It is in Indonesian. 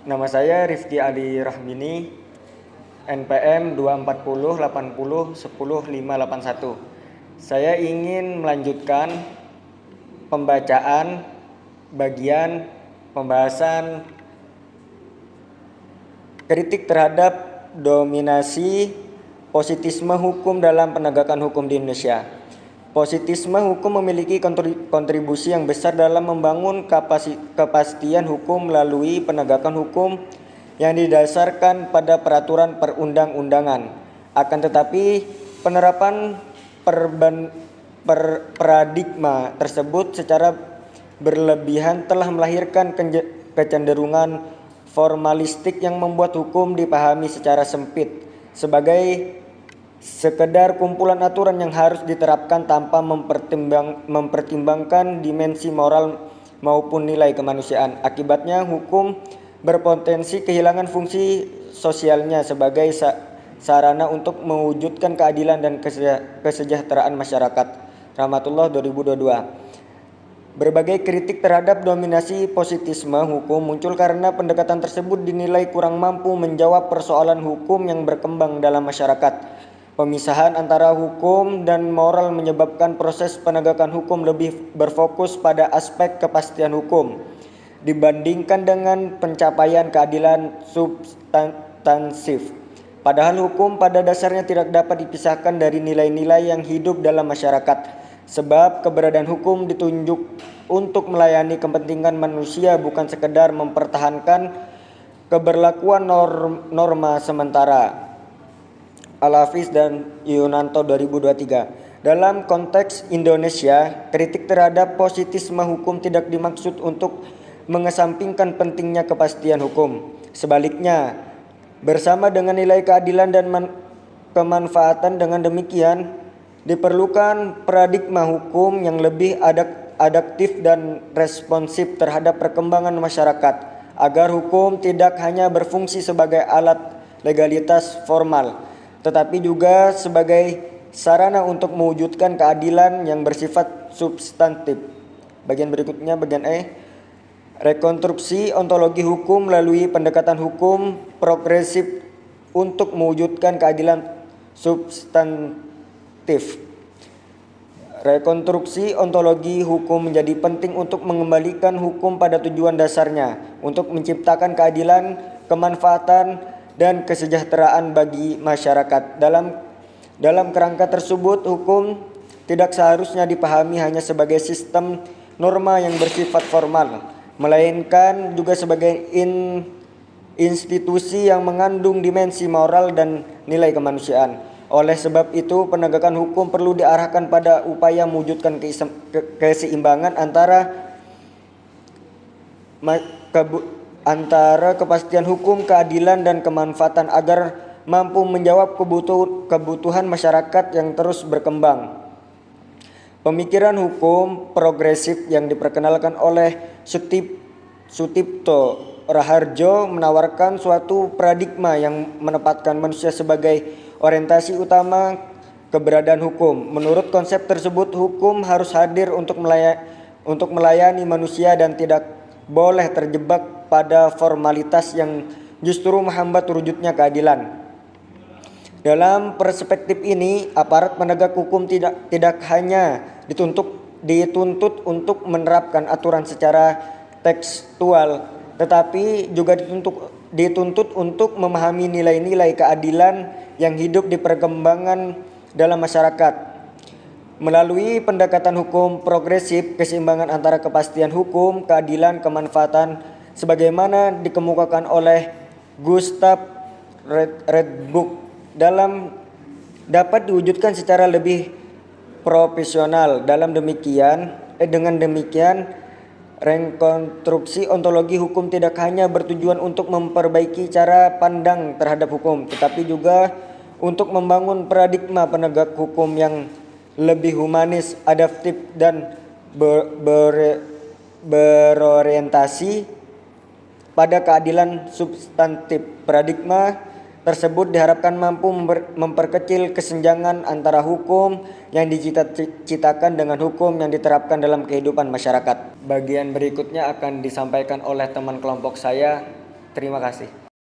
Nama saya Rifki Ali Rahmini, NPM 24080100581. Saya ingin melanjutkan pembacaan bagian pembahasan kritik terhadap dominasi positisme hukum dalam penegakan hukum di Indonesia. Positisme hukum memiliki kontribusi yang besar dalam membangun kepastian hukum melalui penegakan hukum yang didasarkan pada peraturan perundang-undangan. Akan tetapi, penerapan paradigma tersebut secara berlebihan telah melahirkan kecenderungan formalistik yang membuat hukum dipahami secara sempit sebagai sekedar kumpulan aturan yang harus diterapkan tanpa mempertimbangkan dimensi moral maupun nilai kemanusiaan. Akibatnya hukum berpotensi kehilangan fungsi sosialnya sebagai sarana untuk mewujudkan keadilan dan kesejahteraan masyarakat. Rahmatullah 2022. Berbagai kritik terhadap dominasi positisme hukum muncul karena pendekatan tersebut dinilai kurang mampu menjawab persoalan hukum yang berkembang dalam masyarakat. Pemisahan antara hukum dan moral menyebabkan proses penegakan hukum lebih berfokus pada aspek kepastian hukum dibandingkan dengan pencapaian keadilan substansif. Padahal hukum pada dasarnya tidak dapat dipisahkan dari nilai-nilai yang hidup dalam masyarakat. Sebab keberadaan hukum ditunjuk untuk melayani kepentingan manusia, bukan sekedar mempertahankan keberlakuan norma sementara. Al-Hafiz dan Yunanto 2023. Dalam konteks Indonesia, kritik terhadap positisme hukum tidak dimaksud untuk mengesampingkan pentingnya kepastian hukum. Sebaliknya, bersama dengan nilai keadilan dan kemanfaatan, dengan demikian diperlukan paradigma hukum yang lebih adaptif dan responsif terhadap perkembangan masyarakat, agar hukum tidak hanya berfungsi sebagai alat legalitas formal, tetapi juga sebagai sarana untuk mewujudkan keadilan yang bersifat substantif. Bagian berikutnya, bagian E. Rekonstruksi ontologi hukum melalui pendekatan hukum progresif untuk mewujudkan keadilan substantif. Rekonstruksi ontologi hukum menjadi penting untuk mengembalikan hukum pada tujuan dasarnya, untuk menciptakan keadilan, kemanfaatan, dan kesejahteraan bagi masyarakat. Dalam kerangka tersebut, hukum tidak seharusnya dipahami hanya sebagai sistem norma yang bersifat formal, melainkan juga sebagai institusi yang mengandung dimensi moral dan nilai kemanusiaan. Oleh sebab itu, penegakan hukum perlu diarahkan pada upaya mewujudkan keseimbangan antara kepastian hukum, keadilan, dan kemanfaatan agar mampu menjawab kebutuhan masyarakat yang terus berkembang. Pemikiran hukum progresif yang diperkenalkan oleh Sutipto Raharjo menawarkan suatu paradigma yang menempatkan manusia sebagai orientasi utama keberadaan hukum. Menurut konsep tersebut, hukum harus hadir untuk melayani manusia dan tidak boleh terjebak pada formalitas yang justru menghambat terwujudnya keadilan. Dalam perspektif ini, aparat penegak hukum tidak hanya dituntut untuk menerapkan aturan secara tekstual, tetapi juga dituntut untuk memahami nilai-nilai keadilan yang hidup di perkembangan dalam masyarakat. Melalui pendekatan hukum progresif, keseimbangan antara kepastian hukum, keadilan, kemanfaatan, sebagaimana dikemukakan oleh Gustav Redbook, dapat diwujudkan secara lebih profesional. Dengan demikian, rekonstruksi ontologi hukum tidak hanya bertujuan untuk memperbaiki cara pandang terhadap hukum, tetapi juga untuk membangun paradigma penegak hukum yang lebih humanis, adaptif, dan berorientasi pada keadilan substantif. Paradigma tersebut diharapkan mampu memperkecil kesenjangan antara hukum yang dicita-citakan dengan hukum yang diterapkan dalam kehidupan masyarakat. Bagian berikutnya akan disampaikan oleh teman kelompok saya, Terima kasih.